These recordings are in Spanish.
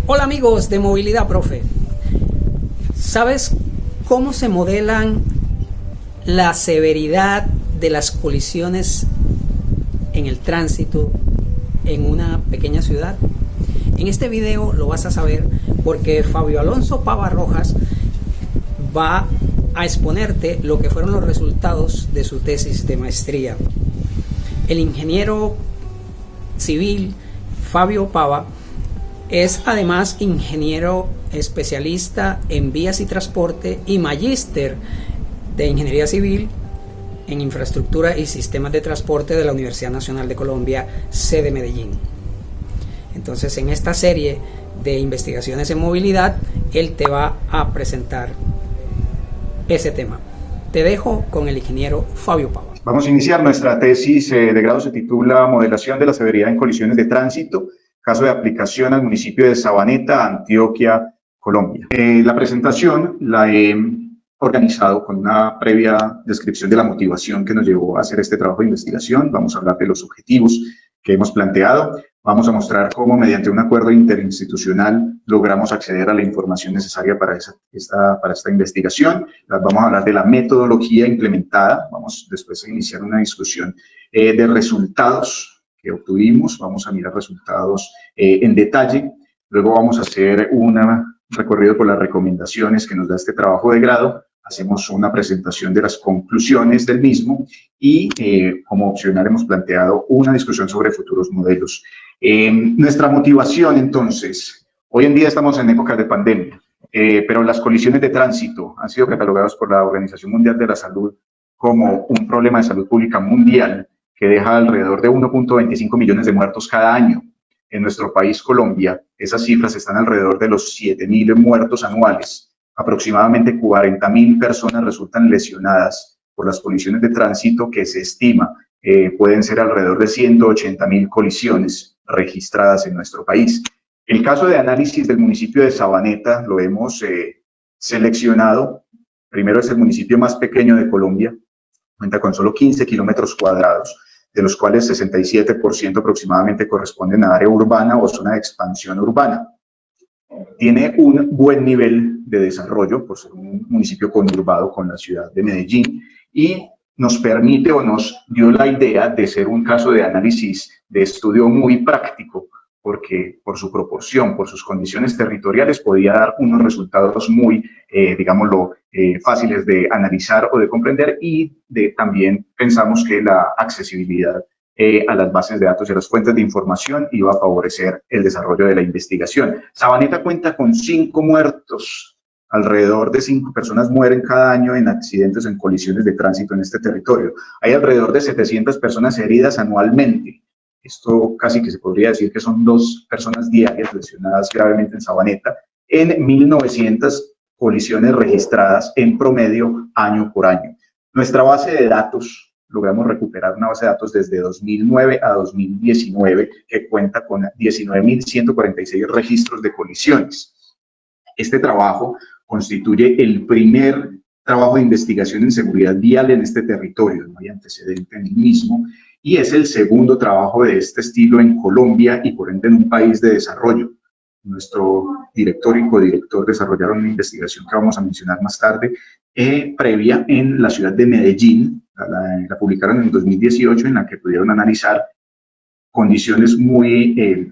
Hola amigos de Movilidad Profe. ¿Sabes cómo se modelan la severidad de las colisiones en el tránsito en una pequeña ciudad? En este video lo vas a saber porque Fabio Alonso Pava Rojas va a exponerte lo que fueron los resultados de su tesis de maestría. El ingeniero civil Fabio Pava es además ingeniero especialista en vías y transporte y magíster de ingeniería civil en infraestructura y sistemas de transporte de la Universidad Nacional de Colombia, sede Medellín. Entonces, en esta serie de investigaciones en movilidad, él te va a presentar ese tema. Te dejo con el ingeniero Fabio Pava. Vamos a iniciar nuestra tesis de grado, se titula Modelación de la severidad en colisiones de tránsito, caso de aplicación al municipio de Sabaneta, Antioquia, Colombia. La presentación la he organizado con una previa descripción de la motivación que nos llevó a hacer este trabajo de investigación. Vamos a hablar de los objetivos que hemos planteado. Vamos a mostrar cómo mediante un acuerdo interinstitucional logramos acceder a la información necesaria para esta investigación. Vamos a hablar de la metodología implementada. Vamos después a iniciar una discusión de resultados que obtuvimos. Vamos a mirar resultados en detalle. Luego vamos a hacer un recorrido por las recomendaciones que nos da este trabajo de grado. Hacemos una presentación de las conclusiones del mismo y como opcional hemos planteado una discusión sobre futuros modelos. Nuestra motivación, entonces, hoy en día estamos en épocas de pandemia, pero las colisiones de tránsito han sido catalogadas por la Organización Mundial de la Salud como un problema de salud pública mundial que deja alrededor de 1.25 millones de muertos cada año. En nuestro país, Colombia, esas cifras están alrededor de los 7.000 muertos anuales. Aproximadamente 40.000 personas resultan lesionadas por las colisiones de tránsito que se estima pueden ser alrededor de 180.000 colisiones registradas en nuestro país. El caso de análisis del municipio de Sabaneta lo hemos seleccionado. Primero, es el municipio más pequeño de Colombia, cuenta con solo 15 kilómetros cuadrados, de los cuales 67% aproximadamente corresponden a área urbana o zona de expansión urbana. Tiene un buen nivel de desarrollo por ser un municipio conurbado con la ciudad de Medellín y nos permite o nos dio la idea de ser un caso de análisis de estudio muy práctico, porque por su proporción, por sus condiciones territoriales, podía dar unos resultados muy, digámoslo, fáciles de analizar o de comprender y también pensamos que la accesibilidad a las bases de datos y a las fuentes de información iba a favorecer el desarrollo de la investigación. Sabaneta cuenta con 5 muertos. Alrededor de 5 personas mueren cada año en accidentes o en colisiones de tránsito en este territorio. Hay alrededor de 700 personas heridas anualmente. Esto casi que se podría decir que son 2 personas diarias lesionadas gravemente en Sabaneta, en 1.900 colisiones registradas en promedio año por año. Nuestra base de datos, logramos recuperar una base de datos desde 2009 a 2019 que cuenta con 19.146 registros de colisiones. Este trabajo constituye el primer trabajo de investigación en seguridad vial en este territorio, no hay antecedente en el mismo, y es el segundo trabajo de este estilo en Colombia y por ende en un país de desarrollo. Nuestro director y codirector desarrollaron una investigación que vamos a mencionar más tarde, previa en la ciudad de Medellín, la publicaron en 2018, en la que pudieron analizar condiciones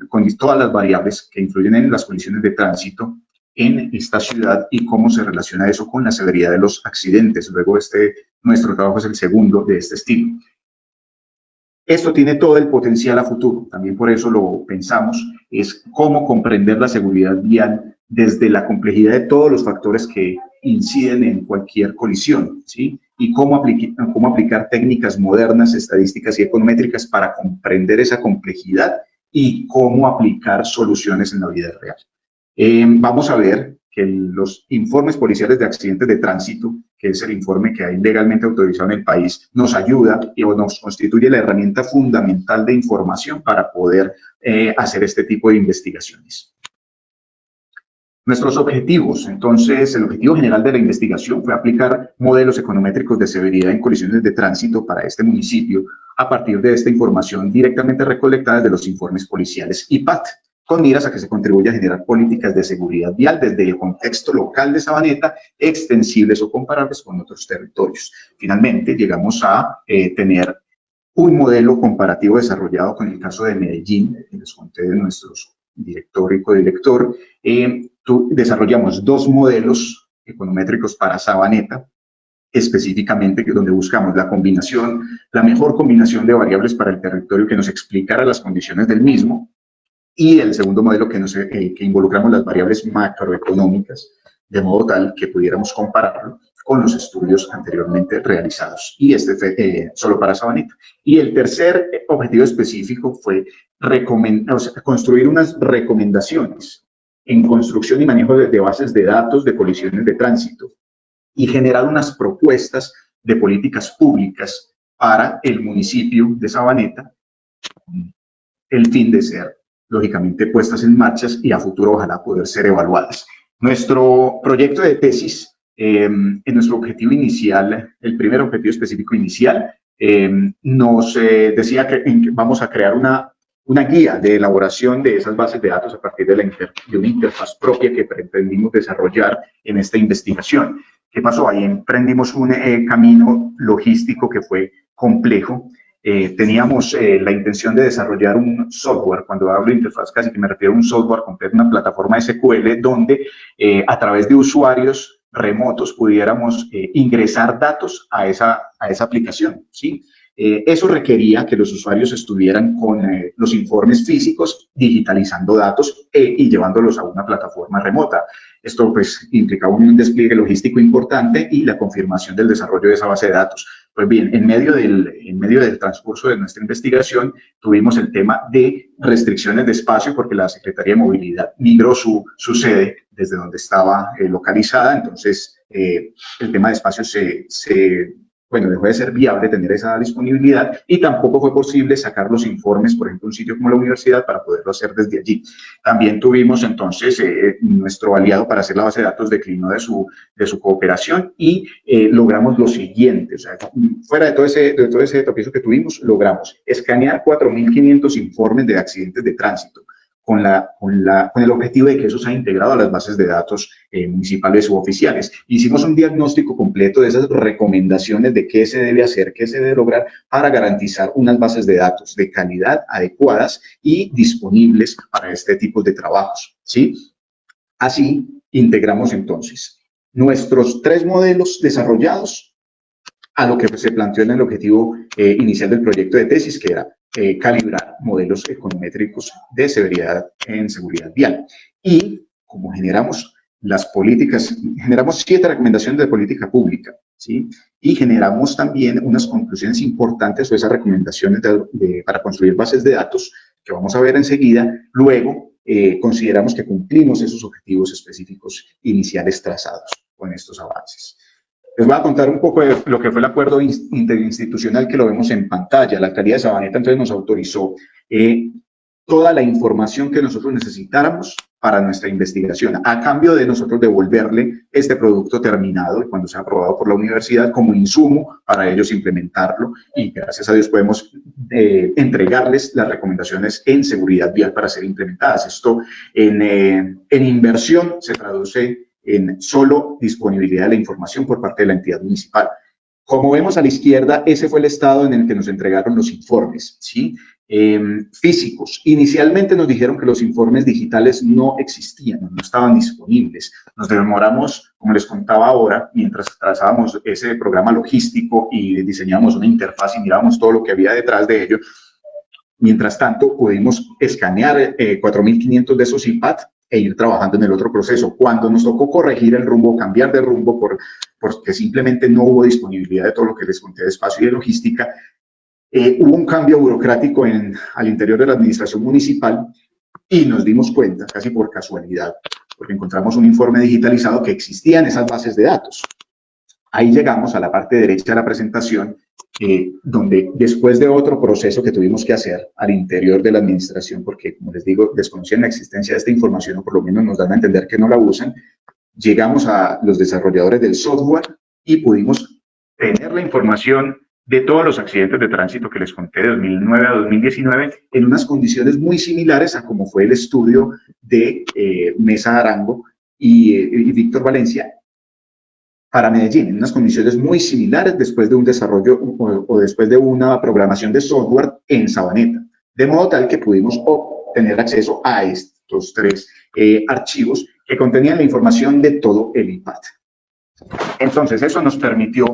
con todas las variables que influyen en las condiciones de tránsito en esta ciudad y cómo se relaciona eso con la severidad de los accidentes. Luego nuestro trabajo es el segundo de este estilo. Esto tiene todo el potencial a futuro, también por eso lo pensamos, es cómo comprender la seguridad vial desde la complejidad de todos los factores que inciden en cualquier colisión, ¿sí? Y cómo aplicar técnicas modernas, estadísticas y econométricas para comprender esa complejidad y cómo aplicar soluciones en la vida real. Vamos a ver que los informes policiales de accidentes de tránsito, que es el informe que hay legalmente autorizado en el país, nos ayuda y nos constituye la herramienta fundamental de información para poder hacer este tipo de investigaciones. Nuestros objetivos, entonces, el objetivo general de la investigación fue aplicar modelos econométricos de severidad en colisiones de tránsito para este municipio, a partir de esta información directamente recolectada de los informes policiales IPAT, con miras a que se contribuya a generar políticas de seguridad vial desde el contexto local de Sabaneta, extensibles o comparables con otros territorios. Finalmente, llegamos a tener un modelo comparativo desarrollado con el caso de Medellín, que les conté de nuestros director y codirector. Desarrollamos 2 modelos econométricos para Sabaneta, específicamente, donde buscamos la combinación, la mejor combinación de variables para el territorio que nos explicara las condiciones del mismo, y el segundo modelo que involucramos las variables macroeconómicas, de modo tal que pudiéramos compararlo con los estudios anteriormente realizados, y este fue solo para Sabaneta. Y el tercer objetivo específico fue construir unas recomendaciones en construcción y manejo de bases de datos de colisiones de tránsito y generar unas propuestas de políticas públicas para el municipio de Sabaneta, el fin de ser, lógicamente, puestas en marcha y a futuro ojalá poder ser evaluadas. Nuestro proyecto de tesis, en nuestro objetivo inicial, el primer objetivo específico inicial, nos decía que vamos a crear una guía de elaboración de esas bases de datos a partir de una interfaz propia que pretendimos desarrollar en esta investigación. ¿Qué pasó? Ahí emprendimos un camino logístico que fue complejo. Teníamos la intención de desarrollar un software. Cuando hablo de interfaz, casi que me refiero a un software completo, una plataforma SQL, donde a través de usuarios remotos pudiéramos ingresar datos a esa aplicación, ¿sí? Eso requería que los usuarios estuvieran con los informes físicos, digitalizando datos y llevándolos a una plataforma remota. Esto pues implicaba un despliegue logístico importante y la confirmación del desarrollo de esa base de datos. Pues bien, en medio del transcurso de nuestra investigación tuvimos el tema de restricciones de espacio porque la Secretaría de Movilidad migró su sede desde donde estaba localizada. Entonces el tema de espacio dejó de ser viable tener esa disponibilidad y tampoco fue posible sacar los informes, por ejemplo, un sitio como la universidad para poderlo hacer desde allí. También tuvimos entonces nuestro aliado para hacer la base de datos declinó de su cooperación y logramos lo siguiente, o sea, fuera de todo ese tropiezo que tuvimos, logramos escanear 4.500 informes de accidentes de tránsito, con el objetivo de que eso sea integrado a las bases de datos municipales u oficiales. Hicimos un diagnóstico completo de esas recomendaciones de qué se debe hacer, qué se debe lograr para garantizar unas bases de datos de calidad, adecuadas y disponibles para este tipo de trabajos, ¿sí? Así integramos entonces nuestros 3 modelos desarrollados a lo que se planteó en el objetivo inicial del proyecto de tesis, que era calibrar modelos econométricos de severidad en seguridad vial. Y como generamos las políticas, generamos 7 recomendaciones de política pública, ¿sí? Y generamos también unas conclusiones importantes o esas recomendaciones para construir bases de datos que vamos a ver enseguida. Luego consideramos que cumplimos esos objetivos específicos iniciales trazados con estos avances. Les voy a contar un poco de lo que fue el acuerdo interinstitucional que lo vemos en pantalla. La alcaldía de Sabaneta entonces nos autorizó toda la información que nosotros necesitáramos para nuestra investigación, a cambio de nosotros devolverle este producto terminado y cuando sea aprobado por la universidad como insumo para ellos implementarlo, y gracias a Dios podemos entregarles las recomendaciones en seguridad vial para ser implementadas. Esto en inversión se traduce en solo disponibilidad de la información por parte de la entidad municipal. Como vemos a la izquierda, ese fue el estado en el que nos entregaron los informes, ¿sí? Físicos. Inicialmente nos dijeron que los informes digitales no existían, no estaban disponibles. Nos demoramos, como les contaba ahora, mientras trazábamos ese programa logístico y diseñábamos una interfaz y mirábamos todo lo que había detrás de ello. Mientras tanto, pudimos escanear 4.500 de esos IPAT e ir trabajando en el otro proceso. Cuando nos tocó corregir el rumbo, cambiar de rumbo, porque simplemente no hubo disponibilidad de todo lo que les conté de espacio y de logística, hubo un cambio burocrático al interior de la administración municipal y nos dimos cuenta, casi por casualidad, porque encontramos un informe digitalizado que existía en esas bases de datos. Ahí llegamos a la parte derecha de la presentación, donde después de otro proceso que tuvimos que hacer al interior de la administración, porque como les digo, desconocían la existencia de esta información o por lo menos nos dan a entender que no la usan, llegamos a los desarrolladores del software y pudimos tener la información de todos los accidentes de tránsito que les conté de 2009 a 2019 en unas condiciones muy similares a como fue el estudio de Mesa Arango y Víctor Valencia para Medellín, en unas condiciones muy similares después de un desarrollo o después de una programación de software en Sabaneta, de modo tal que pudimos obtener acceso a estos tres archivos que contenían la información de todo el IPAT. Entonces, eso nos permitió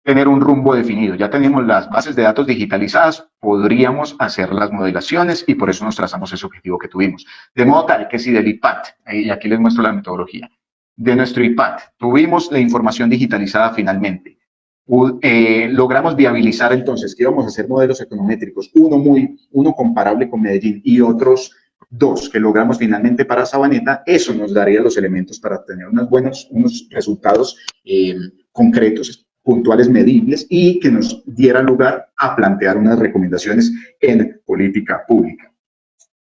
tener un rumbo definido. Ya tenemos las bases de datos digitalizadas, podríamos hacer las modelaciones y por eso nos trazamos ese objetivo que tuvimos. De modo tal que si del IPAT, y aquí les muestro la metodología, de nuestro IPAT tuvimos la información digitalizada finalmente, logramos viabilizar entonces que íbamos a hacer modelos econométricos, uno comparable con Medellín y otros dos que logramos finalmente para Sabaneta. Eso nos daría los elementos para tener unos resultados concretos, puntuales, medibles y que nos diera lugar a plantear unas recomendaciones en política pública.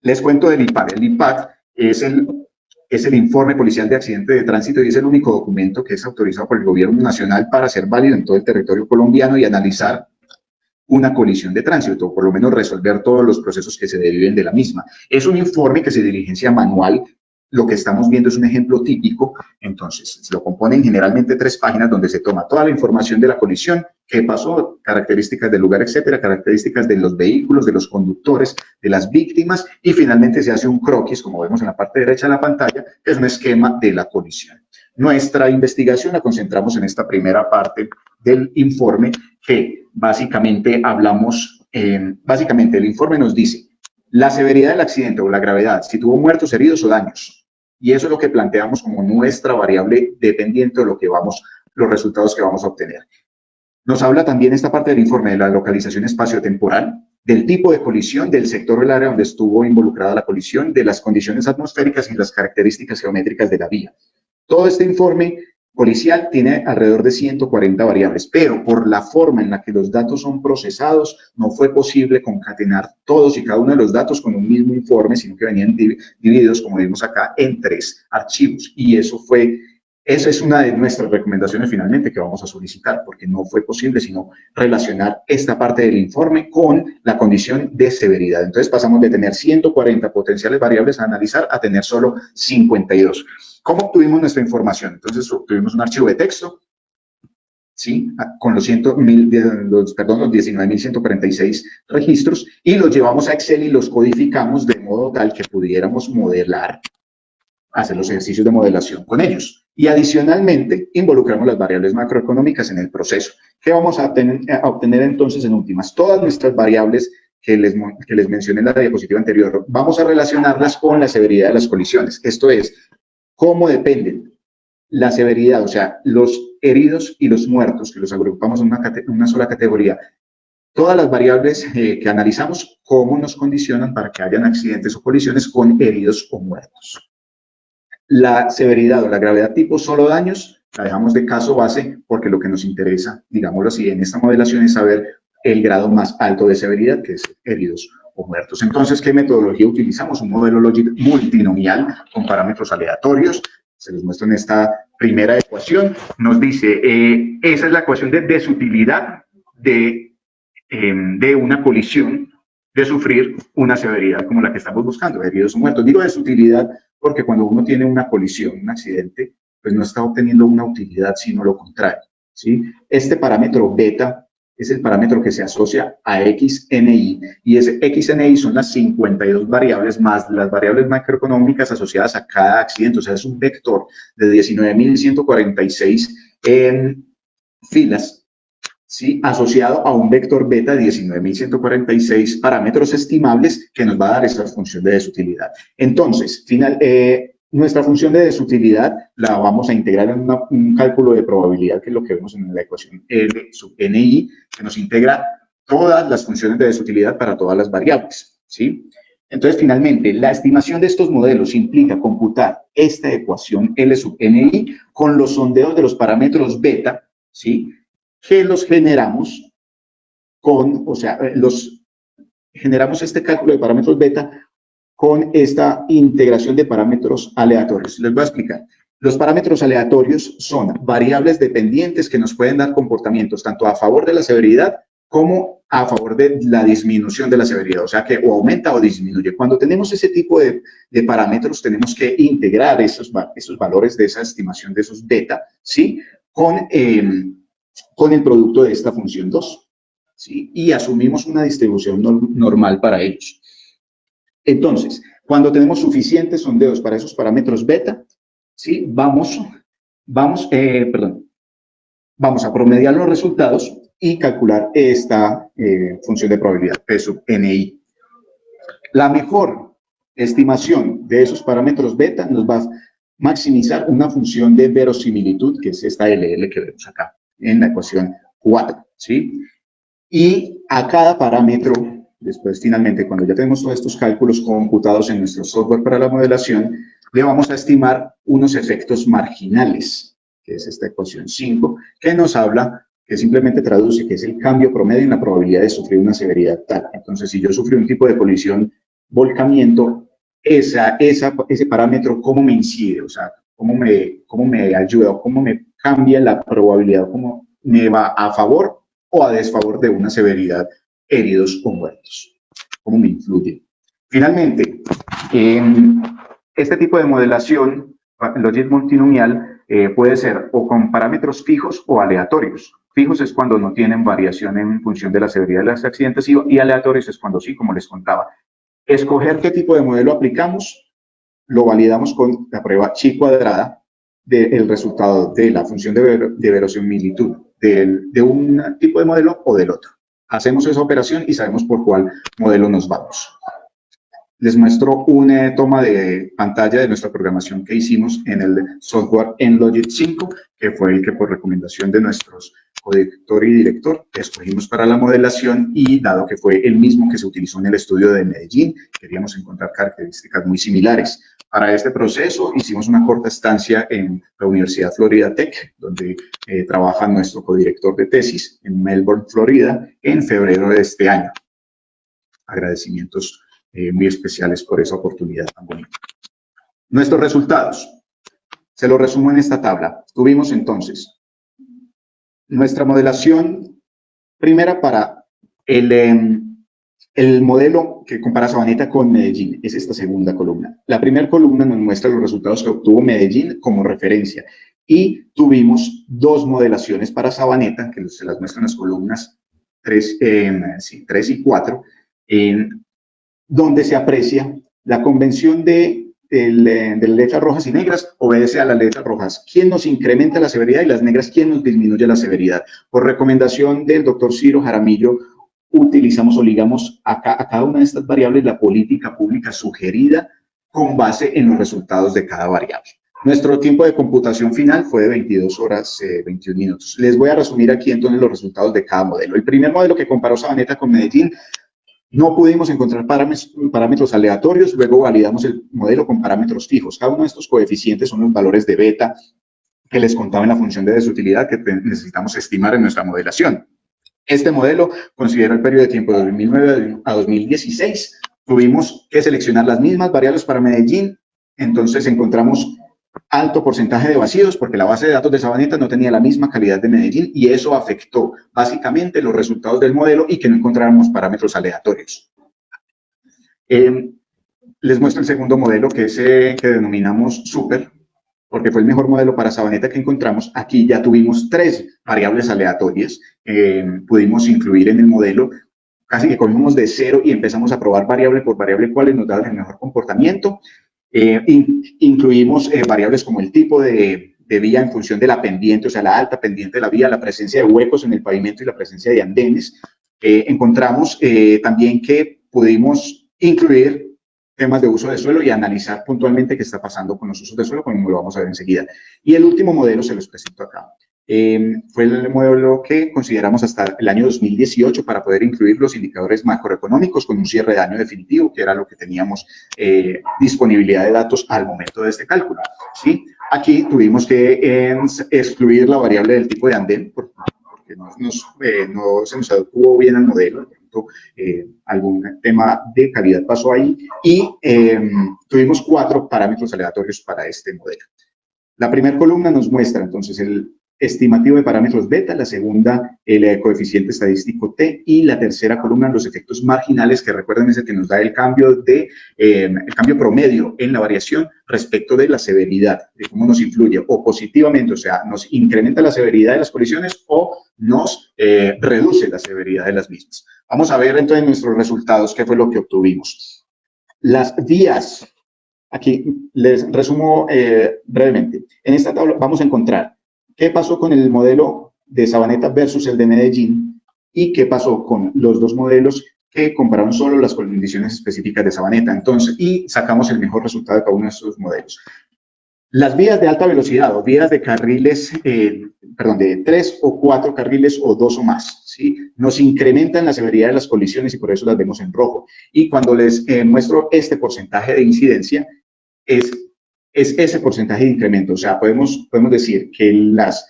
Les cuento del IPAT. El IPAT es el Informe Policial de Accidente de Tránsito y es el único documento que es autorizado por el Gobierno Nacional para ser válido en todo el territorio colombiano y analizar una colisión de tránsito, o por lo menos resolver todos los procesos que se deriven de la misma. Es un informe que se diligencia manual. Lo que estamos viendo es un ejemplo típico. Entonces, se lo componen generalmente 3 páginas donde se toma toda la información de la colisión, qué pasó, características del lugar, etcétera, características de los vehículos, de los conductores, de las víctimas, y finalmente se hace un croquis, como vemos en la parte derecha de la pantalla, que es un esquema de la colisión. Nuestra investigación la concentramos en esta primera parte del informe, que básicamente básicamente el informe nos dice la severidad del accidente o la gravedad, si tuvo muertos, heridos o daños. Y eso es lo que planteamos como nuestra variable dependiente de los resultados que vamos a obtener. Nos habla también esta parte del informe de la localización espaciotemporal, del tipo de colisión, del sector o el área donde estuvo involucrada la colisión, de las condiciones atmosféricas y las características geométricas de la vía. Todo este informe policial tiene alrededor de 140 variables, pero por la forma en la que los datos son procesados, no fue posible concatenar todos y cada uno de los datos con un mismo informe, sino que venían divididos, como vimos acá, en 3 archivos. Y esa es una de nuestras recomendaciones finalmente que vamos a solicitar, porque no fue posible sino relacionar esta parte del informe con la condición de severidad. Entonces pasamos de tener 140 potenciales variables a analizar a tener solo 52. ¿Cómo obtuvimos nuestra información? Entonces obtuvimos un archivo de texto, ¿sí? Con los 19.146 registros y los llevamos a Excel y los codificamos de modo tal que pudiéramos modelar, hacer los ejercicios de modelación con ellos. Y adicionalmente, involucramos las variables macroeconómicas en el proceso. ¿Qué vamos a obtener entonces en últimas? Todas nuestras variables que les mencioné en la diapositiva anterior, vamos a relacionarlas con la severidad de las colisiones. Esto es, ¿cómo dependen la severidad? O sea, los heridos y los muertos, que los agrupamos en una sola categoría. Todas las variables que analizamos, ¿cómo nos condicionan para que hayan accidentes o colisiones con heridos o muertos? La severidad o la gravedad tipo solo daños la dejamos de caso base porque lo que nos interesa, digámoslo así, en esta modelación es saber el grado más alto de severidad, que es heridos o muertos. Entonces, ¿qué metodología utilizamos? Un modelo lógico multinomial con parámetros aleatorios. Se los muestro en esta primera ecuación. Nos dice, esa es la ecuación de desutilidad de una colisión, de sufrir una severidad como la que estamos buscando, heridos o muertos. Digo desutilidad porque cuando uno tiene una colisión, un accidente, pues no está obteniendo una utilidad, sino lo contrario, ¿sí? Este parámetro beta es el parámetro que se asocia a XNI, y ese XNI son las 52 variables más las variables macroeconómicas asociadas a cada accidente. O sea, es un vector de 19.146 filas, ¿sí? Asociado a un vector beta de 19.146 parámetros estimables que nos va a dar esta función de desutilidad. Entonces, nuestra función de desutilidad la vamos a integrar en un cálculo de probabilidad, que es lo que vemos en la ecuación L sub NI, que nos integra todas las funciones de desutilidad para todas las variables, ¿sí? Entonces, finalmente, la estimación de estos modelos implica computar esta ecuación L sub NI con los sondeos de los parámetros beta, ¿sí? Que los generamos generamos este cálculo de parámetros beta con esta integración de parámetros aleatorios. Les voy a explicar. Los parámetros aleatorios son variables dependientes que nos pueden dar comportamientos tanto a favor de la severidad como a favor de la disminución de la severidad, o sea que o aumenta o disminuye. Cuando tenemos ese tipo de parámetros, tenemos que integrar esos valores de esa estimación de esos beta, ¿sí? Con el producto de esta función 2, ¿sí? Y asumimos una distribución normal para ellos. Entonces, cuando tenemos suficientes sondeos para esos parámetros beta, ¿sí? Vamos a promediar los resultados y calcular esta función de probabilidad, P sub NI. La mejor estimación de esos parámetros beta nos va a maximizar una función de verosimilitud, que es esta LL que vemos acá en la ecuación 4, ¿sí? Y a cada parámetro, después finalmente, cuando ya tenemos todos estos cálculos computados en nuestro software para la modelación, le vamos a estimar unos efectos marginales, que es esta ecuación 5, que nos habla, que simplemente traduce que es el cambio promedio en la probabilidad de sufrir una severidad tal. Entonces, si yo sufrí un tipo de colisión, volcamiento, ese parámetro, ¿cómo me incide? O sea, ¿cómo me ayuda? ¿O cómo me cambia la probabilidad? ¿Cómo me va a favor o a desfavor de una severidad, heridos o muertos? ¿Cómo me influye? Finalmente, este tipo de modelación, logit multinomial, puede ser o con parámetros fijos o aleatorios. Fijos es cuando no tienen variación en función de la severidad de los accidentes y aleatorios es cuando sí, como les contaba. Escoger qué tipo de modelo aplicamos, lo validamos con la prueba chi cuadrada del resultado de la función de verosimilitud de un tipo de modelo o del otro. Hacemos esa operación y sabemos por cuál modelo nos vamos. Les muestro una toma de pantalla de nuestra programación que hicimos en el software Enlogit 5, que fue el que por recomendación de nuestros codirector y director escogimos para la modelación, y dado que fue el mismo que se utilizó en el estudio de Medellín, queríamos encontrar características muy similares. Para este proceso hicimos una corta estancia en la Universidad Florida Tech, donde trabaja nuestro codirector de tesis en Melbourne, Florida, en febrero de este año. Agradecimientos muy especiales por esa oportunidad tan bonita. Nuestros resultados, se los resumo en esta tabla. Tuvimos entonces nuestra modelación primera para el modelo que compara Sabaneta con Medellín, es esta segunda columna. La primera columna nos muestra los resultados que obtuvo Medellín como referencia, y tuvimos dos modelaciones para Sabaneta, que se las muestran en las columnas 3 y 4, donde se aprecia la convención de letras rojas y negras obedece a las letras rojas, ¿quién nos incrementa la severidad? Y las negras, ¿quién nos disminuye la severidad? Por recomendación del doctor Ciro Jaramillo, utilizamos o ligamos a cada una de estas variables la política pública sugerida con base en los resultados de cada variable. Nuestro tiempo de computación final fue de 22 horas 21 minutos. Les voy a resumir aquí entonces los resultados de cada modelo. El primer modelo que comparó Sabaneta con Medellín, no pudimos encontrar parámetros aleatorios, luego validamos el modelo con parámetros fijos. Cada uno de estos coeficientes son los valores de beta que les contaba en la función de desutilidad que necesitamos estimar en nuestra modelación. Este modelo considera el periodo de tiempo de 2009 a 2016. Tuvimos que seleccionar las mismas variables para Medellín, entonces encontramos alto porcentaje de vacíos porque la base de datos de Sabaneta no tenía la misma calidad de Medellín, y eso afectó básicamente los resultados del modelo y que no encontráramos parámetros aleatorios. Les muestro el segundo modelo, que es que denominamos Super, porque fue el mejor modelo para Sabaneta que encontramos. Aquí ya tuvimos 3 variables aleatorias, pudimos incluir en el modelo, casi que cogimos de cero y empezamos a probar variable por variable cuáles nos daban el mejor comportamiento. Incluimos variables como el tipo de vía en función de la pendiente, o sea, la alta pendiente de la vía, la presencia de huecos en el pavimento y la presencia de andenes. Encontramos también que pudimos incluir temas de uso de suelo y analizar puntualmente qué está pasando con los usos de suelo, como lo vamos a ver enseguida. Y el último modelo se los presento acá. Fue el modelo que consideramos hasta el año 2018 para poder incluir los indicadores macroeconómicos con un cierre de año definitivo, que era lo que teníamos disponibilidad de datos al momento de este cálculo, ¿sí? Aquí tuvimos que excluir la variable del tipo de andén porque no se nos adecuó bien al modelo. Algún tema de calidad pasó ahí, y tuvimos 4 parámetros aleatorios para este modelo. La primera columna nos muestra entonces estimativo de parámetros beta, la segunda el coeficiente estadístico T y la tercera columna los efectos marginales, que recuerden es el que nos da el cambio promedio en la variación respecto de la severidad, de cómo nos influye o positivamente, o sea, nos incrementa la severidad de las colisiones o nos reduce la severidad de las mismas. Vamos a ver entonces nuestros resultados, qué fue lo que obtuvimos. Las vías, aquí les resumo brevemente. En esta tabla vamos a encontrar qué pasó con el modelo de Sabaneta versus el de Medellín y qué pasó con los dos modelos que compararon solo las condiciones específicas de Sabaneta. Entonces, y sacamos el mejor resultado de cada uno de estos modelos. Las vías de alta velocidad o vías de carriles, de 3 o 4 carriles o 2 o más, ¿sí? Nos incrementan la severidad de las colisiones y por eso las vemos en rojo. Y cuando les muestro este porcentaje de incidencia, es ese porcentaje de incremento. O sea, podemos decir que las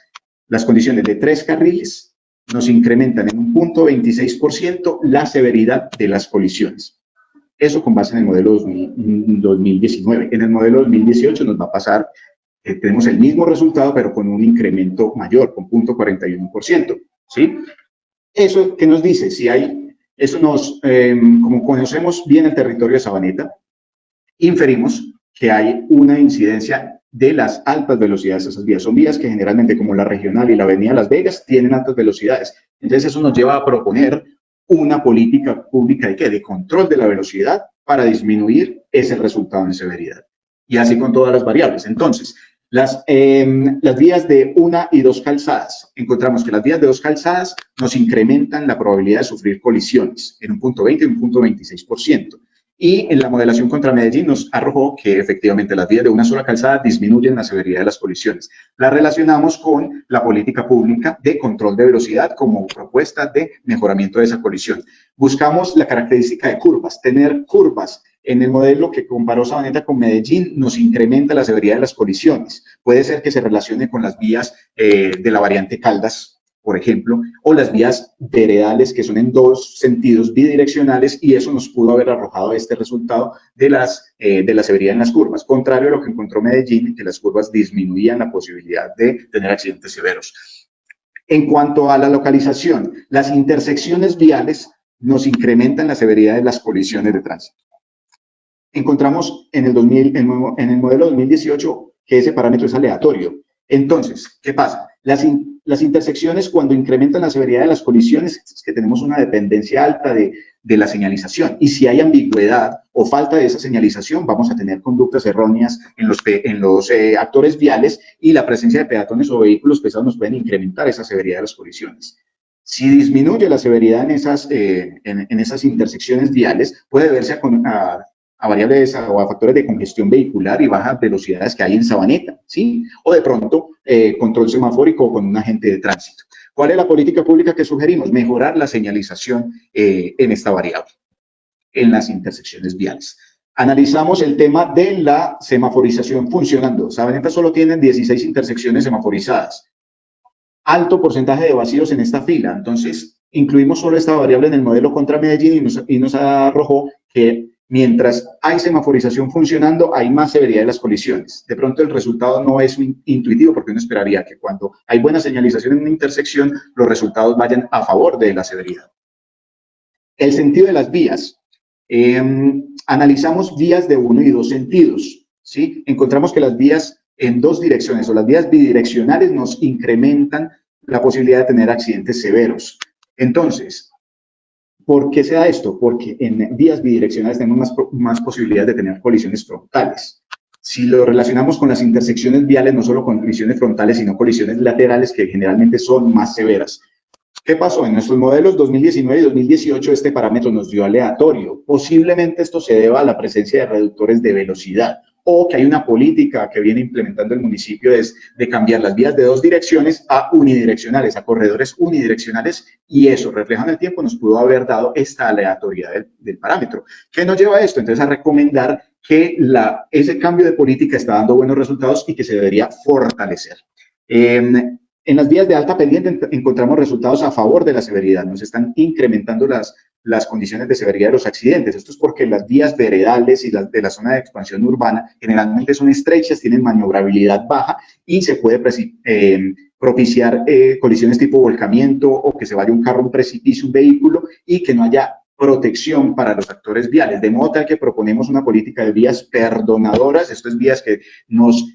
condiciones de 3 carriles nos incrementan en un 0.26% la severidad de las colisiones. Eso con base en el modelo 2019. En el modelo 2018 nos va a pasar, tenemos el mismo resultado, pero con un incremento mayor, con 0.41%. ¿Sí? ¿Eso qué nos dice? Eso nos, como conocemos bien el territorio de Sabaneta, inferimos que hay una incidencia de las altas velocidades de esas vías. Son vías que generalmente, como la regional y la avenida Las Vegas, tienen altas velocidades. Entonces, eso nos lleva a proponer una política pública de control de la velocidad para disminuir ese resultado en severidad. Y así con todas las variables. Entonces, las vías de 1 y 2 calzadas. Encontramos que las vías de 2 calzadas nos incrementan la probabilidad de sufrir colisiones en un 0.20 y un 0.26%. Y en la modelación contra Medellín nos arrojó que efectivamente las vías de una sola calzada disminuyen la severidad de las colisiones. La relacionamos con la política pública de control de velocidad como propuesta de mejoramiento de esa colisión. Buscamos la característica de curvas. Tener curvas en el modelo que comparó Sabaneta con Medellín nos incrementa la severidad de las colisiones. Puede ser que se relacione con las vías de la variante Caldas, por ejemplo, o las vías veredales que son en dos sentidos bidireccionales, y eso nos pudo haber arrojado este resultado de la severidad en las curvas, contrario a lo que encontró Medellín, que las curvas disminuían la posibilidad de tener accidentes severos. En cuanto a la localización, las intersecciones viales nos incrementan la severidad de las colisiones de tránsito. Encontramos en el modelo 2018 que ese parámetro es aleatorio. Entonces, ¿qué pasa? Las intersecciones, cuando incrementan la severidad de las colisiones, es que tenemos una dependencia alta de la señalización. Y si hay ambigüedad o falta de esa señalización, vamos a tener conductas erróneas en los actores viales, y la presencia de peatones o vehículos pesados nos pueden incrementar esa severidad de las colisiones. Si disminuye la severidad en esas intersecciones viales, puede verse a variables o a factores de congestión vehicular y bajas velocidades que hay en Sabaneta, ¿sí? O de pronto control semafórico con un agente de tránsito. ¿Cuál es la política pública que sugerimos? Mejorar la señalización en esta variable, en las intersecciones viales. Analizamos el tema de la semaforización funcionando. Sabaneta solo tienen 16 intersecciones semaforizadas. Alto porcentaje de vacíos en esta fila. Entonces, incluimos solo esta variable en el modelo contra Medellín y nos arrojó que mientras hay semaforización funcionando, hay más severidad de las colisiones. De pronto el resultado no es intuitivo, porque uno esperaría que cuando hay buena señalización en una intersección, los resultados vayan a favor de la severidad. El sentido de las vías. Analizamos vías de 1 y 2 sentidos, ¿sí? Encontramos que las vías en 2 direcciones o las vías bidireccionales nos incrementan la posibilidad de tener accidentes severos. Entonces, ¿por qué se da esto? Porque en vías bidireccionales tenemos más posibilidades de tener colisiones frontales. Si lo relacionamos con las intersecciones viales, no solo con colisiones frontales, sino colisiones laterales, que generalmente son más severas. ¿Qué pasó? En nuestros modelos 2019 y 2018 este parámetro nos dio aleatorio. Posiblemente esto se deba a la presencia de reductores de velocidad, o que hay una política que viene implementando el municipio de cambiar las vías de 2 direcciones a unidireccionales, a corredores unidireccionales, y eso reflejado en el tiempo nos pudo haber dado esta aleatoriedad del parámetro. ¿Qué nos lleva a esto? Entonces a recomendar que ese cambio de política está dando buenos resultados y que se debería fortalecer. En las vías de alta pendiente encontramos resultados a favor de la severidad. Nos están incrementando las condiciones de severidad de los accidentes. Esto es porque las vías veredales y las de la zona de expansión urbana generalmente son estrechas, tienen maniobrabilidad baja y se puede propiciar colisiones tipo volcamiento o que se vaya un carro a un precipicio, un vehículo, y que no haya protección para los actores viales, de modo tal que proponemos una política de vías perdonadoras, esto es vías que nos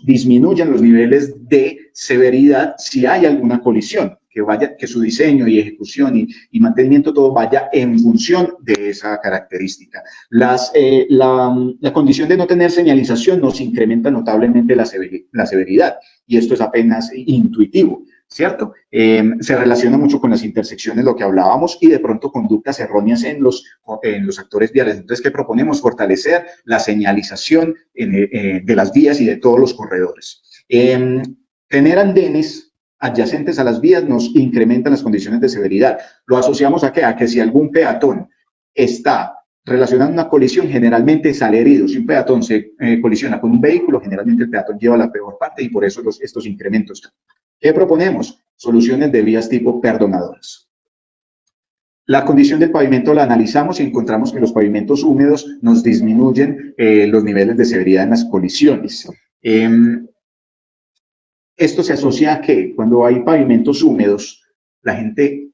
disminuyan los niveles de severidad si hay alguna colisión, que su diseño y ejecución y mantenimiento todo vaya en función de esa característica. La condición de no tener señalización nos incrementa notablemente la severidad, y esto es apenas intuitivo, ¿cierto? Se relaciona mucho con las intersecciones, lo que hablábamos, y de pronto conductas erróneas en los actores viales. Entonces, ¿qué proponemos? Fortalecer la señalización de las vías y de todos los corredores. Tener andenes adyacentes a las vías nos incrementan las condiciones de severidad. ¿Lo asociamos a qué? A que si algún peatón está relacionado a una colisión, generalmente sale herido. Si un peatón se colisiona con un vehículo, generalmente el peatón lleva la peor parte, y por eso estos incrementos. ¿Qué proponemos? Soluciones de vías tipo perdonadoras. La condición del pavimento la analizamos y encontramos que los pavimentos húmedos nos disminuyen los niveles de severidad en las colisiones. Esto se asocia a que cuando hay pavimentos húmedos, la gente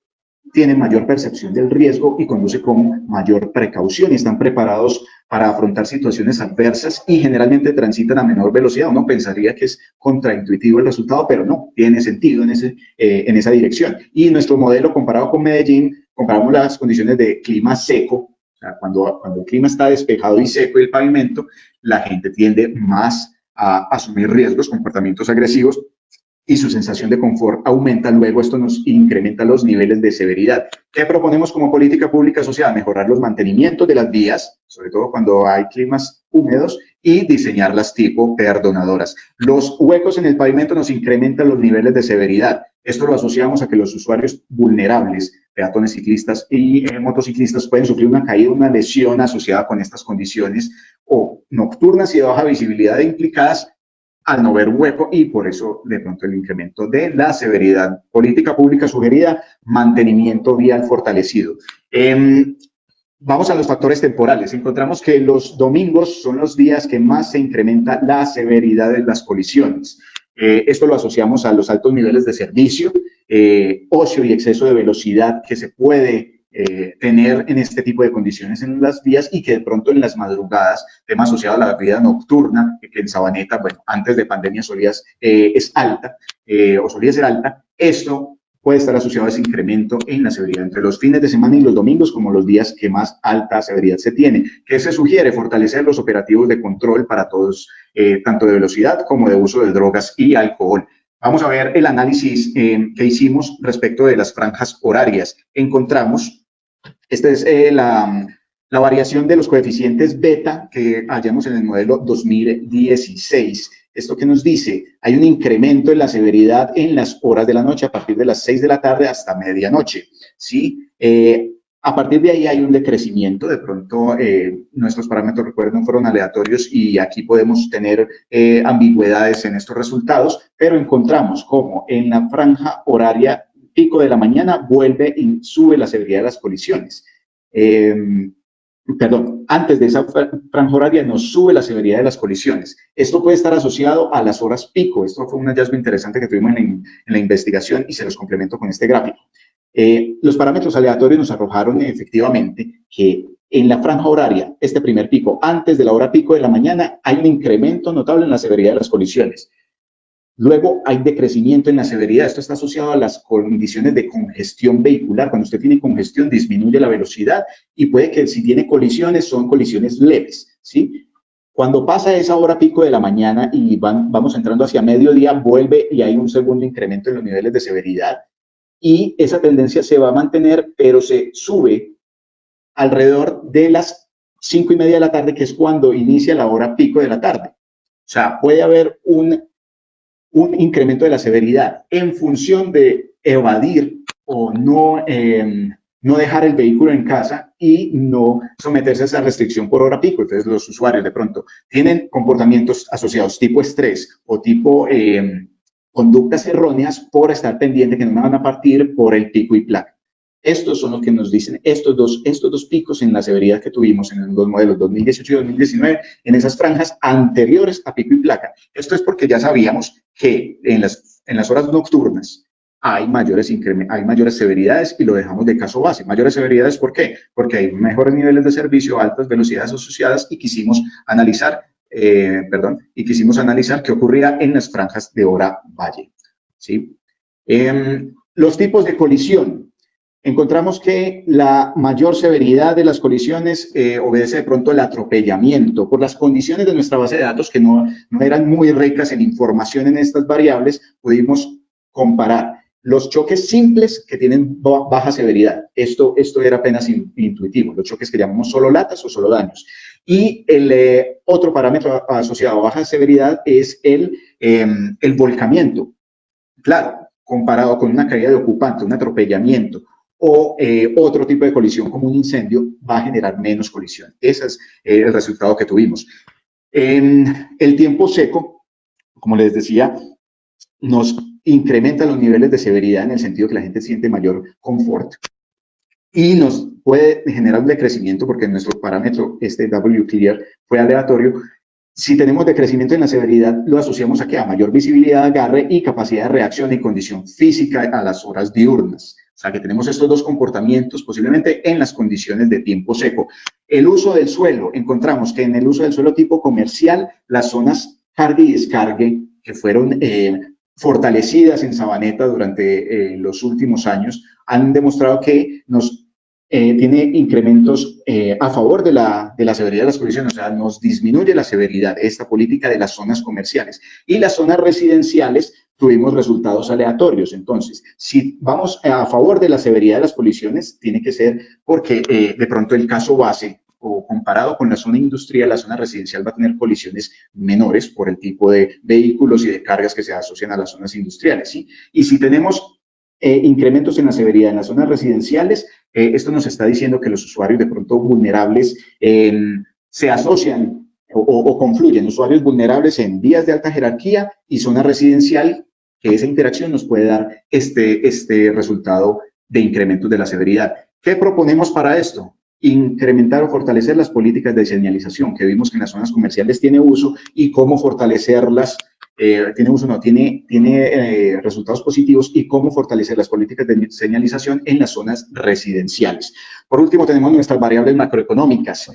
tiene mayor percepción del riesgo y conduce con mayor precaución y están preparados para afrontar situaciones adversas y generalmente transitan a menor velocidad. Uno pensaría que es contraintuitivo el resultado, pero no, tiene sentido en esa dirección. Y nuestro modelo comparado con Medellín, comparamos las condiciones de clima seco, o sea, cuando el clima está despejado y seco y el pavimento, la gente tiende más a asumir riesgos, comportamientos agresivos, y su sensación de confort aumenta. Luego esto nos incrementa los niveles de severidad. ¿Qué proponemos como política pública asociada? Mejorar los mantenimientos de las vías, sobre todo cuando hay climas húmedos, y diseñarlas tipo perdonadoras. Los huecos en el pavimento nos incrementan los niveles de severidad. Esto lo asociamos a que los usuarios vulnerables, peatones, ciclistas y motociclistas, pueden sufrir una caída, una lesión asociada con estas condiciones, o nocturnas y de baja visibilidad implicadas al no ver hueco, y por eso de pronto el incremento de la severidad. Política pública sugerida: mantenimiento vial fortalecido. Vamos a los factores temporales. Encontramos que los domingos son los días que más se incrementa la severidad de las colisiones. Esto lo asociamos a los altos niveles de servicio, ocio y exceso de velocidad que se puede tener en este tipo de condiciones en las vías, y que de pronto en las madrugadas, tema asociado a la vida nocturna, que en Sabaneta, bueno, antes de pandemia solía ser alta. Esto puede estar asociado a ese incremento en la severidad entre los fines de semana y los domingos como los días que más alta severidad se tiene. ¿Qué se sugiere? Fortalecer los operativos de control para todos, tanto de velocidad como de uso de drogas y alcohol. Vamos a ver el análisis que hicimos respecto de las franjas horarias. Encontramos, esta es la variación de los coeficientes beta que hallamos en el modelo 2016. ¿Esto qué nos dice? Hay un incremento en la severidad en las horas de la noche, a partir de las 6 de la tarde hasta medianoche, ¿sí? A partir de ahí hay un decrecimiento. De pronto nuestros parámetros, recuerden, fueron aleatorios, y aquí podemos tener ambigüedades en estos resultados, pero encontramos como en la franja horaria pico de la mañana vuelve y sube la severidad de las colisiones. Antes de esa franja horaria nos sube la severidad de las colisiones. Esto puede estar asociado a las horas pico. Esto fue un hallazgo interesante que tuvimos en la investigación, y se los complemento con este gráfico. Los parámetros aleatorios nos arrojaron efectivamente que en la franja horaria, este primer pico, antes de la hora pico de la mañana, hay un incremento notable en la severidad de las colisiones. Luego hay decrecimiento en la severidad. Esto está asociado a las condiciones de congestión vehicular. Cuando usted tiene congestión, disminuye la velocidad, y puede que si tiene colisiones, son colisiones leves, ¿sí? Cuando pasa esa hora pico de la mañana y vamos entrando hacia mediodía, vuelve y hay un segundo incremento en los niveles de severidad, y esa tendencia se va a mantener, pero se sube alrededor de las 5:30 de la tarde, que es cuando inicia la hora pico de la tarde. O sea, puede haber un incremento de la severidad en función de evadir o no dejar el vehículo en casa y no someterse a esa restricción por hora pico. Entonces los usuarios de pronto tienen comportamientos asociados tipo estrés o tipo conductas erróneas por estar pendiente que no me van a partir por el pico y placa. Estos son los que nos dicen estos dos picos en la severidad que tuvimos en los modelos 2018 y 2019, en esas franjas anteriores a pico y placa. Esto es porque ya sabíamos que en las horas nocturnas hay mayores severidades y lo dejamos de caso base. Mayores severidades, ¿por qué? Porque hay mejores niveles de servicio, altas velocidades asociadas y quisimos analizar qué ocurría en las franjas de hora valle, ¿sí? Los tipos de colisión. Encontramos que la mayor severidad de las colisiones obedece de pronto al atropellamiento. Por las condiciones de nuestra base de datos, que no eran muy ricas en información en estas variables, pudimos comparar los choques simples que tienen baja severidad. Esto era apenas intuitivo, los choques que llamamos solo latas o solo daños. Y el otro parámetro asociado a baja severidad es el volcamiento. Claro, comparado con una caída de ocupante, un atropellamiento o otro tipo de colisión como un incendio, va a generar menos colisión. Ese es el resultado que tuvimos. En el tiempo seco, como les decía, nos incrementa los niveles de severidad en el sentido que la gente siente mayor confort y nos puede generar un decrecimiento porque nuestro parámetro, este W-clear, fue aleatorio. Si tenemos decrecimiento en la severidad, lo asociamos a mayor visibilidad de agarre y capacidad de reacción y condición física a las horas diurnas. O sea, que tenemos estos dos comportamientos posiblemente en las condiciones de tiempo seco. El uso del suelo. Encontramos que en el uso del suelo tipo comercial, las zonas cargue y descargue que fueron fortalecidas en Sabaneta durante los últimos años han demostrado que tiene incrementos a favor de la severidad de las colisiones, o sea, nos disminuye la severidad esta política de las zonas comerciales. Y las zonas residenciales tuvimos resultados aleatorios. Entonces, si vamos a favor de la severidad de las colisiones, tiene que ser porque de pronto el caso base, o comparado con la zona industrial, la zona residencial va a tener colisiones menores por el tipo de vehículos y de cargas que se asocian a las zonas industriales, ¿sí? Y si tenemos incrementos en la severidad en las zonas residenciales, esto nos está diciendo que los usuarios de pronto vulnerables se asocian o confluyen, usuarios vulnerables en vías de alta jerarquía y zona residencial, que esa interacción nos puede dar este resultado de incrementos de la severidad. ¿Qué proponemos para esto? Incrementar o fortalecer las políticas de señalización que vimos que en las zonas comerciales tiene uso y cómo fortalecerlas, tiene resultados positivos y cómo fortalecer las políticas de señalización en las zonas residenciales. Por último, tenemos nuestras variables macroeconómicas.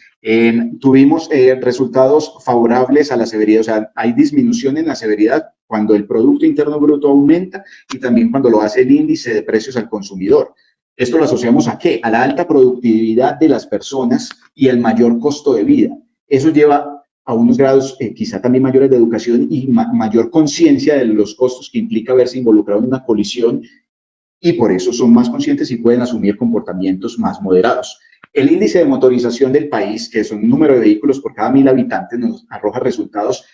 Tuvimos resultados favorables a la severidad, o sea, hay disminución en la severidad cuando el Producto Interno Bruto aumenta y también cuando lo hace el índice de precios al consumidor. Esto lo asociamos ¿a qué? A la alta productividad de las personas y el mayor costo de vida. Eso lleva a unos grados quizá también mayores de educación y mayor conciencia de los costos que implica verse involucrado en una colisión y por eso son más conscientes y pueden asumir comportamientos más moderados. El índice de motorización del país, que es un número de vehículos por cada 1000 habitantes, nos arroja resultados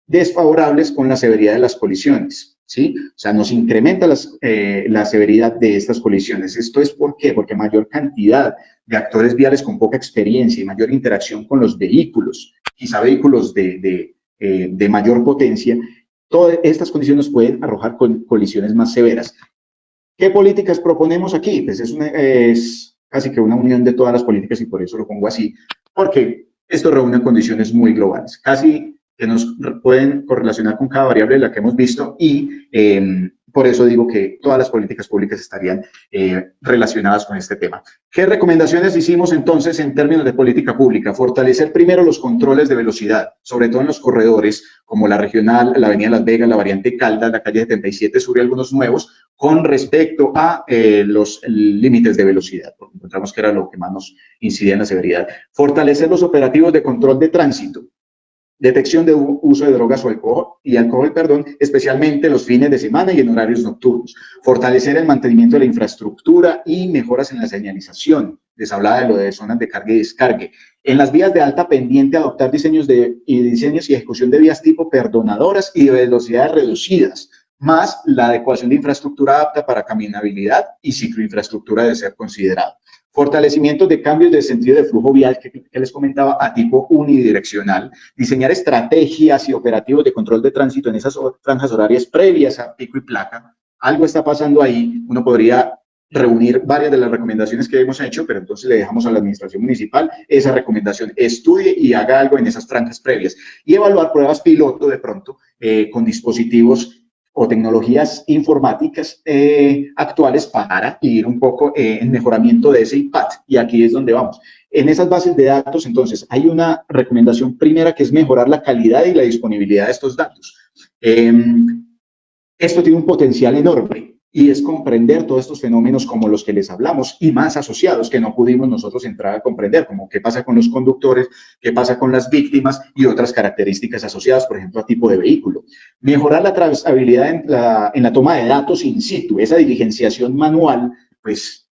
desfavorables con la severidad de las colisiones, ¿sí? O sea, nos incrementa la severidad de estas colisiones. ¿Esto es por qué? Porque mayor cantidad de actores viales con poca experiencia y mayor interacción con los vehículos, quizá vehículos de mayor potencia, todas estas condiciones pueden arrojar colisiones más severas. ¿Qué políticas proponemos aquí? Pues es casi que una unión de todas las políticas y por eso lo pongo así, porque esto reúne condiciones muy globales, casi que nos pueden correlacionar con cada variable de la que hemos visto y por eso digo que todas las políticas públicas estarían relacionadas con este tema. ¿Qué recomendaciones hicimos entonces en términos de política pública? Fortalecer primero los controles de velocidad, sobre todo en los corredores como la regional, la avenida Las Vegas, la variante Caldas, la calle 77 Sur y algunos nuevos, con respecto a los límites de velocidad, porque encontramos que era lo que más nos incidía en la severidad. Fortalecer los operativos de control de tránsito. Detección de uso de drogas o alcohol, especialmente los fines de semana y en horarios nocturnos. Fortalecer el mantenimiento de la infraestructura y mejoras en la señalización. Les hablaba de lo de zonas de carga y descargue. En las vías de alta pendiente, adoptar diseños y ejecución de vías tipo perdonadoras y de velocidades reducidas, más la adecuación de infraestructura apta para caminabilidad y cicloinfraestructura de ser considerado. Fortalecimiento de cambios de sentido de flujo vial que les comentaba a tipo unidireccional, diseñar estrategias y operativos de control de tránsito en esas franjas horarias previas a pico y placa. Algo está pasando ahí, uno podría reunir varias de las recomendaciones que hemos hecho, pero entonces le dejamos a la administración municipal esa recomendación, estudie y haga algo en esas franjas previas y evaluar pruebas piloto de pronto con dispositivos o tecnologías informáticas actuales para ir un poco en mejoramiento de ese IPAT. Y aquí es donde vamos. En esas bases de datos, entonces, hay una recomendación primera que es mejorar la calidad y la disponibilidad de estos datos. Esto tiene un potencial enorme y es comprender todos estos fenómenos como los que les hablamos y más asociados que no pudimos nosotros entrar a comprender, como qué pasa con los conductores, qué pasa con las víctimas y otras características asociadas, por ejemplo, a tipo de vehículo. Mejorar la trazabilidad en la toma de datos in situ, esa diligenciación manual, pues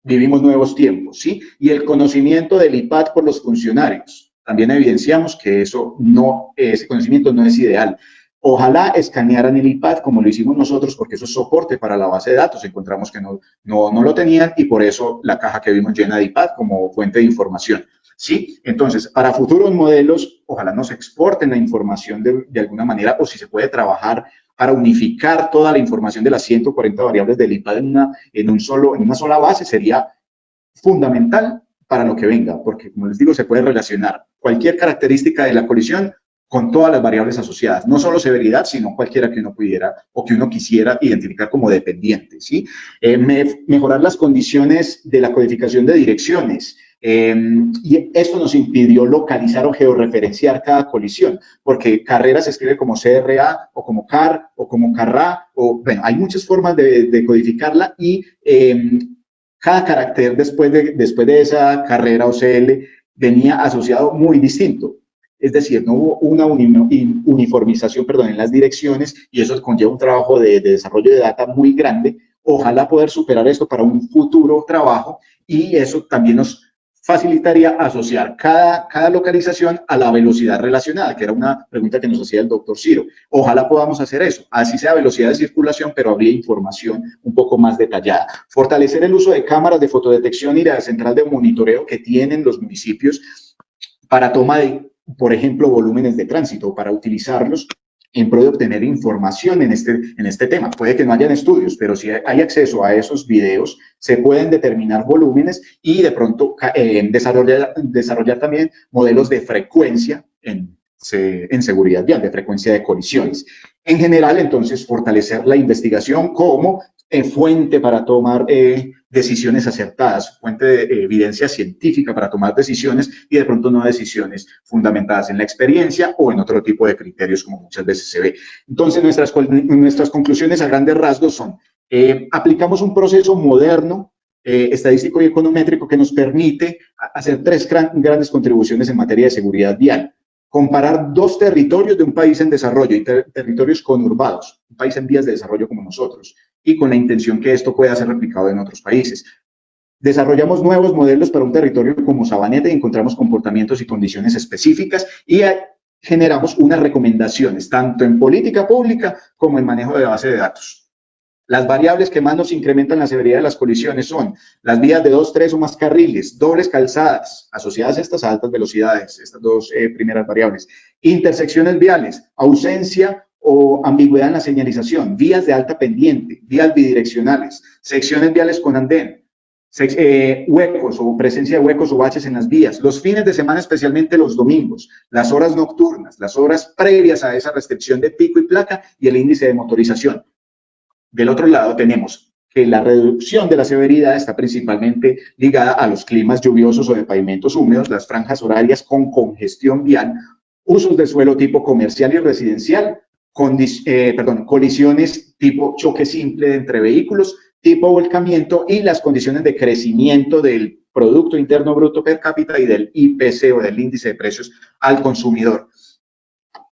vivimos nuevos tiempos, ¿sí? Y el conocimiento del IPAT por los funcionarios. También evidenciamos que ese conocimiento no es ideal. Ojalá escanearan el IPAD como lo hicimos nosotros, porque eso es soporte para la base de datos. Encontramos que no lo tenían y por eso la caja que vimos llena de IPAD como fuente de información. ¿Sí? Entonces, para futuros modelos, ojalá nos exporten la información de alguna manera o si se puede trabajar para unificar toda la información de las 140 variables del IPAD en una sola base sería fundamental para lo que venga, porque como les digo, se puede relacionar cualquier característica de la colisión con todas las variables asociadas, no solo severidad, sino cualquiera que uno pudiera o que uno quisiera identificar como dependiente, ¿sí? Mejorar las condiciones de la codificación de direcciones. Y esto nos impidió localizar o georreferenciar cada colisión, porque carrera se escribe como CRA o como CAR o como CARRA, o bueno, hay muchas formas de codificarla y cada carácter después de esa carrera o CL venía asociado muy distinto. Es decir, no hubo una uniformización en las direcciones y eso conlleva un trabajo de desarrollo de data muy grande. Ojalá poder superar esto para un futuro trabajo y eso también nos facilitaría asociar cada localización a la velocidad relacionada, que era una pregunta que nos hacía el doctor Ciro. Ojalá podamos hacer eso, así sea velocidad de circulación, pero habría información un poco más detallada. Fortalecer el uso de cámaras de fotodetección y la central de monitoreo que tienen los municipios para toma de, por ejemplo, volúmenes de tránsito, para utilizarlos en pro de obtener información en este tema. Puede que no hayan estudios, pero si hay acceso a esos videos, se pueden determinar volúmenes y de pronto desarrollar también modelos de frecuencia en seguridad vial, de frecuencia de colisiones. En general, entonces, fortalecer la investigación como fuente para tomar decisiones acertadas, fuente de evidencia científica para tomar decisiones y de pronto no decisiones fundamentadas en la experiencia o en otro tipo de criterios como muchas veces se ve. Entonces, nuestras conclusiones a grandes rasgos son, aplicamos un proceso moderno, estadístico y econométrico que nos permite hacer tres grandes contribuciones en materia de seguridad vial. Comparar dos territorios de un país en desarrollo y territorios conurbados, un país en vías de desarrollo como nosotros, y con la intención que esto pueda ser replicado en otros países. Desarrollamos nuevos modelos para un territorio como Sabaneta y encontramos comportamientos y condiciones específicas y generamos unas recomendaciones, tanto en política pública como en manejo de base de datos. Las variables que más nos incrementan la severidad de las colisiones son las vías de 2, 3 o más carriles, dobles calzadas, asociadas a estas altas velocidades, estas dos primeras variables, intersecciones viales, ausencia o ambigüedad en la señalización, vías de alta pendiente, vías bidireccionales, secciones viales con andén, huecos o presencia de huecos o baches en las vías, los fines de semana, especialmente los domingos, las horas nocturnas, las horas previas a esa restricción de pico y placa y el índice de motorización. Del otro lado tenemos que la reducción de la severidad está principalmente ligada a los climas lluviosos o de pavimentos húmedos, las franjas horarias con congestión vial, usos de suelo tipo comercial y residencial, colisiones tipo choque simple entre vehículos, tipo volcamiento y las condiciones de crecimiento del Producto Interno Bruto per cápita y del IPC o del índice de precios al consumidor.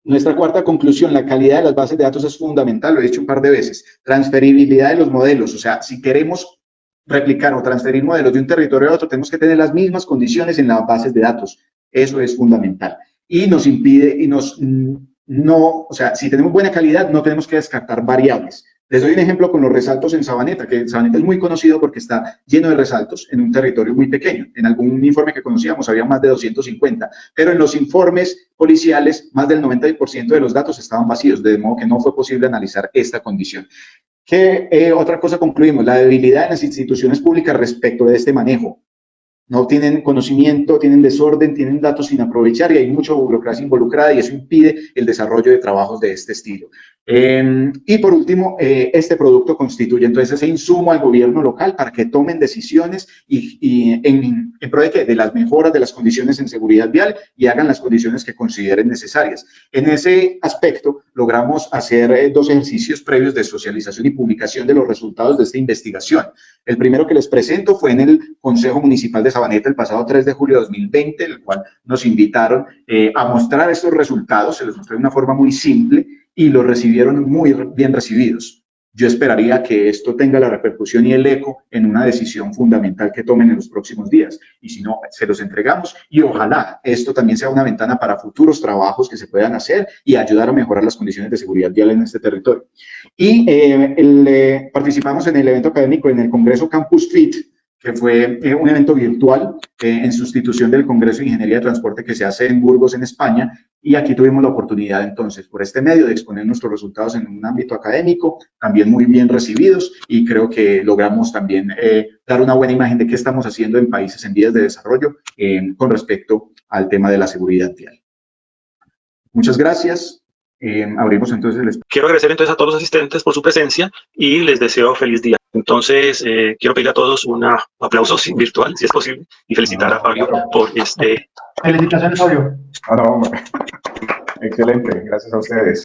Nuestra cuarta conclusión, la calidad de las bases de datos es fundamental, lo he dicho un par de veces. Transferibilidad de los modelos, o sea, si queremos replicar o transferir modelos de un territorio a otro, tenemos que tener las mismas condiciones en las bases de datos. Eso es fundamental. Y nos impide, o sea, si tenemos buena calidad, no tenemos que descartar variables. Les doy un ejemplo con los resaltos en Sabaneta, que Sabaneta es muy conocido porque está lleno de resaltos en un territorio muy pequeño. En algún informe que conocíamos había más de 250, pero en los informes policiales más del 90% de los datos estaban vacíos, de modo que no fue posible analizar esta condición. ¿Qué otra cosa concluimos? La debilidad de las instituciones públicas respecto de este manejo. No tienen conocimiento, tienen desorden, tienen datos sin aprovechar y hay mucha burocracia involucrada y eso impide el desarrollo de trabajos de este estilo. Y por último, este producto constituye entonces ese insumo al gobierno local para que tomen decisiones y en pro de las mejoras de las condiciones en seguridad vial y hagan las condiciones que consideren necesarias. En ese aspecto, logramos hacer 2 ejercicios previos de socialización y publicación de los resultados de esta investigación. El primero que les presento fue en el Consejo Municipal de Sabaneta el pasado 3 de julio de 2020, el cual nos invitaron a mostrar estos resultados. Se los mostré de una forma muy simple y los recibieron muy bien recibidos. Yo esperaría que esto tenga la repercusión y el eco en una decisión fundamental que tomen en los próximos días. Y si no, se los entregamos y ojalá esto también sea una ventana para futuros trabajos que se puedan hacer y ayudar a mejorar las condiciones de seguridad vial en este territorio. Y participamos en el evento académico en el Congreso Campus Fit, que fue un evento virtual en sustitución del Congreso de Ingeniería de Transporte que se hace en Burgos, en España, y aquí tuvimos la oportunidad entonces, por este medio, de exponer nuestros resultados en un ámbito académico, también muy bien recibidos, y creo que logramos también dar una buena imagen de qué estamos haciendo en países en vías de desarrollo con respecto al tema de la seguridad vial. Muchas gracias. Abrimos entonces el espacio. Quiero agradecer entonces a todos los asistentes por su presencia y les deseo feliz día. Entonces, quiero pedir a todos un aplauso virtual, si es posible, y felicitar a Fabio por este... Felicitaciones, Fabio. No, excelente, gracias a ustedes.